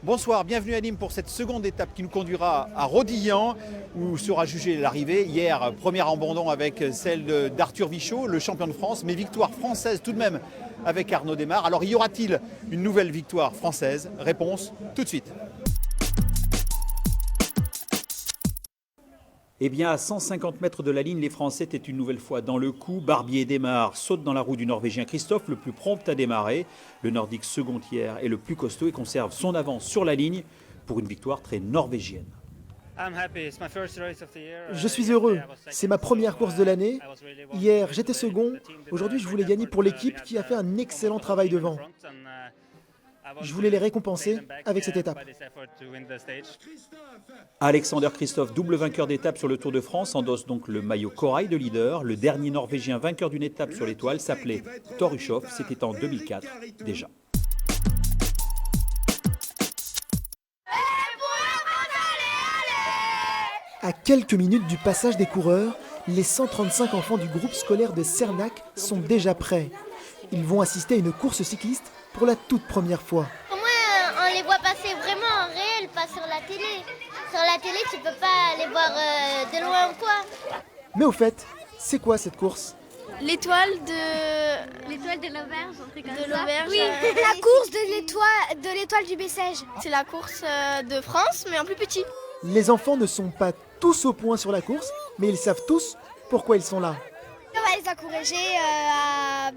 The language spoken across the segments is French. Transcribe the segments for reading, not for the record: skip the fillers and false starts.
Bonsoir, bienvenue à Nîmes pour cette seconde étape qui nous conduira à Rodillan où sera jugée l'arrivée. Hier, première abandon avec celle d'Arthur Vichot, le champion de France, mais victoire française tout de même avec Arnaud Démare. Alors y aura-t-il une nouvelle victoire française? Réponse tout de suite. Eh bien, à 150 mètres de la ligne, les Français étaient une nouvelle fois dans le coup. Barbier démarre, saute dans la roue du Norvégien Christophe, le plus prompt à démarrer. Le Nordique second hier est le plus costaud et conserve son avance sur la ligne pour une victoire très norvégienne. Je suis heureux, c'est ma première course de l'année. Hier, j'étais second. Aujourd'hui, je voulais gagner pour l'équipe qui a fait un excellent travail devant. Je voulais les récompenser avec cette étape. Alexander Christophe, double vainqueur d'étape sur le Tour de France, endosse donc le maillot corail de leader. Le dernier Norvégien vainqueur d'une étape sur l'étoile s'appelait Torushoff, c'était en 2004 déjà. À quelques minutes du passage des coureurs, les 135 enfants du groupe scolaire de Cernac sont déjà prêts. Ils vont assister à une course cycliste pour la toute première fois. Au moins, on les voit passer vraiment en réel, pas sur la télé. Sur la télé, tu peux pas les voir de loin ou quoi. Mais au fait, c'est quoi cette course? L'étoile de l'auberge, un truc comme ça. L'auberge. Oui, La course de l'étoile du Bessèges. c'est la course de France, mais en plus petit. Les enfants ne sont pas tous au point sur la course, mais ils savent tous pourquoi ils sont là. On va les encourager à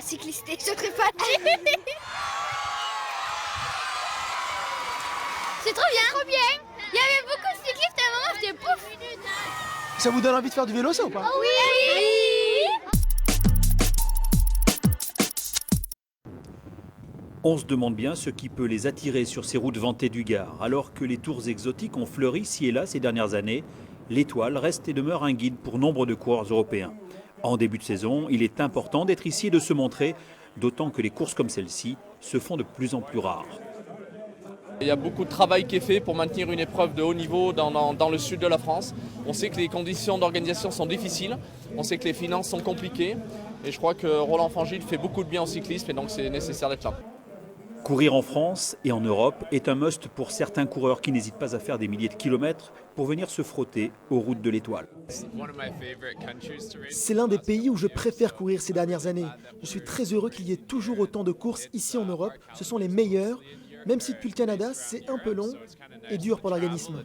cyclister, je ne sais pas. C'est trop bien. Trop bien. Il y avait beaucoup de cyclistes à un moment, j'étais pouf. Ça vous donne envie de faire du vélo, ça ou pas? Oui. On se demande bien ce qui peut les attirer sur ces routes vantées du Gard. Alors que les tours exotiques ont fleuri ci et là ces dernières années, l'étoile reste et demeure un guide pour nombre de coureurs européens. En début de saison, il est important d'être ici et de se montrer, d'autant que les courses comme celle-ci se font de plus en plus rares. Il y a beaucoup de travail qui est fait pour maintenir une épreuve de haut niveau dans le sud de la France. On sait que les conditions d'organisation sont difficiles, on sait que les finances sont compliquées et je crois que Roland Fangille fait beaucoup de bien au cyclisme et donc c'est nécessaire d'être là. Courir en France et en Europe est un must pour certains coureurs qui n'hésitent pas à faire des milliers de kilomètres pour venir se frotter aux routes de l'étoile. C'est l'un des pays où je préfère courir ces dernières années. Je suis très heureux qu'il y ait toujours autant de courses ici en Europe. Ce sont les meilleures, même si depuis le Canada, c'est un peu long et dur pour l'organisme.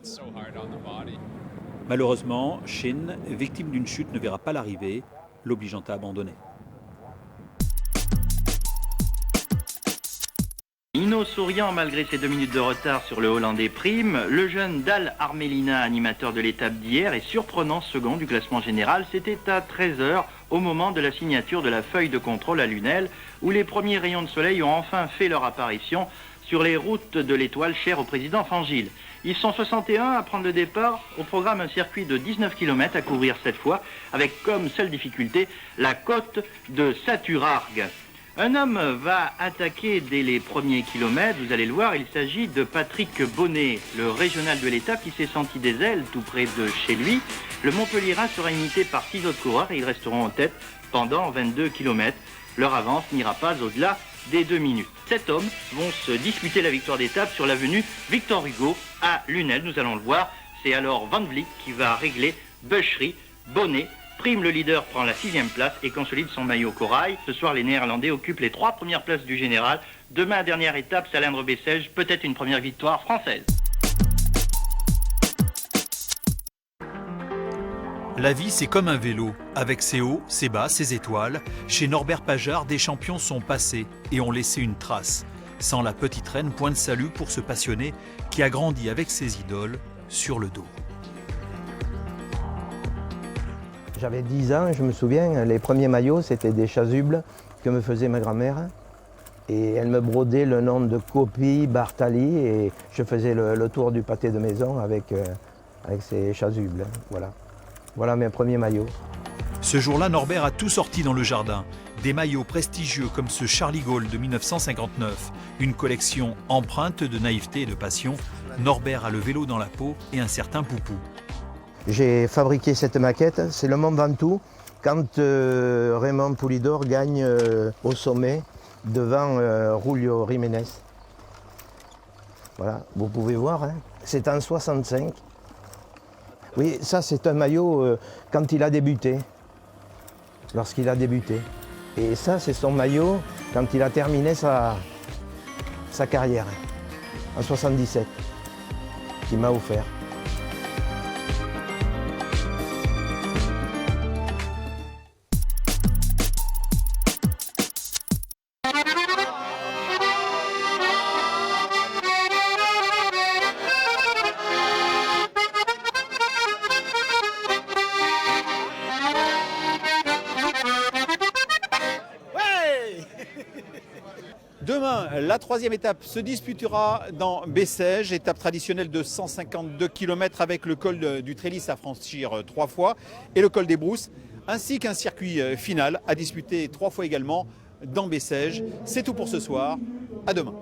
Malheureusement, Shin, victime d'une chute, ne verra pas l'arrivée, l'obligeant à abandonner. Hino souriant malgré ses 2 minutes de retard sur le Hollandais Prime, le jeune Dal Armelina, animateur de l'étape d'hier et surprenant second du classement général, c'était à 13h au moment de la signature de la feuille de contrôle à Lunel, où les premiers rayons de soleil ont enfin fait leur apparition sur les routes de l'étoile chère au président Fangille. Ils sont 61 à prendre le départ, au programme un circuit de 19 km à couvrir cette fois, avec comme seule difficulté la côte de Saturargues. Un homme va attaquer dès les premiers kilomètres, vous allez le voir, il s'agit de Patrick Bonnet, le régional de l'étape qui s'est senti des ailes tout près de chez lui. Le Montpellierin sera imité par 6 autres coureurs et ils resteront en tête pendant 22 km. Leur avance n'ira pas au-delà des 2 minutes. 7 hommes vont se disputer la victoire d'étape sur l'avenue Victor Hugo à Lunel, nous allons le voir. C'est alors Van Vliet qui va régler Buchery, Bonnet. Prime, le leader, prend la 6e place et consolide son maillot corail. Ce soir, les Néerlandais occupent les 3 premières places du général. Demain, dernière étape, Salindre-Bessèges, peut-être une première victoire française. La vie, c'est comme un vélo, avec ses hauts, ses bas, ses étoiles. Chez Norbert Pajard, des champions sont passés et ont laissé une trace. Sans la petite reine, point de salut pour ce passionné qui a grandi avec ses idoles sur le dos. J'avais 10 ans, je me souviens, les premiers maillots, c'était des chasubles que me faisait ma grand-mère. Et elle me brodait le nom de Copy, Bartali, et je faisais le tour du pâté de maison avec ces chasubles. Voilà. Voilà mes premiers maillots. Ce jour-là, Norbert a tout sorti dans le jardin. Des maillots prestigieux comme ce Charlie Gaulle de 1959. Une collection empreinte de naïveté et de passion. Norbert a le vélo dans la peau et un certain poupou. J'ai fabriqué cette maquette, c'est le Mont Ventoux, quand Raymond Poulidor gagne au sommet devant Julio Jiménez. Voilà, vous pouvez voir, hein. C'est en 65. Oui, ça c'est un maillot quand il a débuté, lorsqu'il a débuté. Et ça c'est son maillot quand il a terminé sa carrière, en 77, qu'il m'a offert. Demain, la troisième étape se disputera dans Bessèges, étape traditionnelle de 152 km avec le col du Tréllis à franchir 3 fois et le col des Brousses, ainsi qu'un circuit final à disputer 3 fois également dans Bessèges. C'est tout pour ce soir, à demain.